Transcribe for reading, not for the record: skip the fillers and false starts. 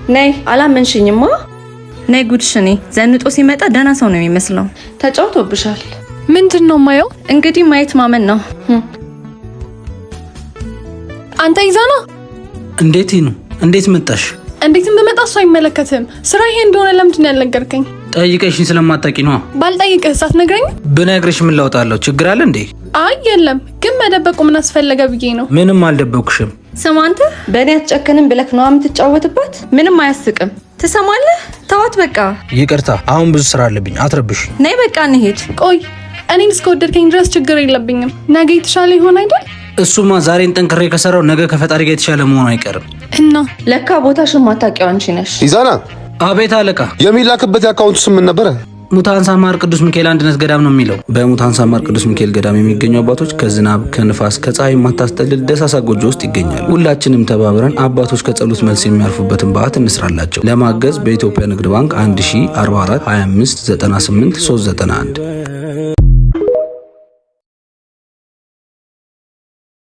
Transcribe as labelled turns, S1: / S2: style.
S1: ነይ አላመንሽኝማ።
S2: ነይ ጉድሽኔ ዘንጦ ሲመጣ ደህና ሰው ነው የሚመስለው።
S1: ተጫውቶብሻል።
S3: ምንድነው ማየው?
S1: እንግዲህ ማየት ማመን ነው።
S3: አንተ ይዛና
S4: እንዴት ነው? እንዴት መጣሽ?
S3: እንዴትም በመጣ እሱ አይመለከትም። ስራ ይሄ እንደሆነ ለምንድን ነው ያልነገርከኝ?
S4: ጠይቀሽኝ ስለማታውቂ ነው።
S3: ባልጠይቅህ ሳትነግረኝ
S4: ብነግርሽ ምን ለውጣለሁ? ችግር አለ እንዴ?
S3: አይ የለም፣ ግን መደበቁ ምን አስፈለገ ብዬ ነው።
S4: ምንም አልደበኩሽም።
S1: ስማ አንተ በእኔ አትጨክንም ብለክ ነው የምትጫወትባት? ምንም አያስቅም። ትሰማለህ? ተዋት በቃ።
S4: ይቅርታ፣ አሁን ብዙ ስራ አለብኝ። አትረብሽ።
S1: ነይ በቃ እንሂድ።
S3: ቆይ እኔን እስከወደድከኝ ድረስ ችግር የለብኝም። ነገ የተሻለ ይሆን አይደል?
S4: እሱማ ዛሬን ጠንክሬ ከሰራው ነገ ከፈጣሪ ጋር የተሻለ መሆኑ አይቀርም።
S3: እና
S1: ለካ ቦታሽን ማታውቂው አንቺ ነሽ።
S5: ይዛና
S4: አቤት አለቃ።
S5: የሚላክበት የአካውንቱ ስም ምን ነበረ?
S4: ሙታንሳ ማር ቅዱስ ሚካኤል አንድነት ገዳም ነው የሚለው። በሙታንሳ ማር ቅዱስ ሚካኤል ገዳም የሚገኙ አባቶች ከዝናብ ከንፋስ ከፀሐይ የማታስጠልል ደሳሳ ጎጆ ውስጥ ይገኛሉ። ሁላችንም ተባብረን አባቶች ከጸሎት መልስ የሚያርፉበትን በዓት እንስራላቸው። ለማገዝ በኢትዮጵያ ንግድ ባንክ 1044 25 98 391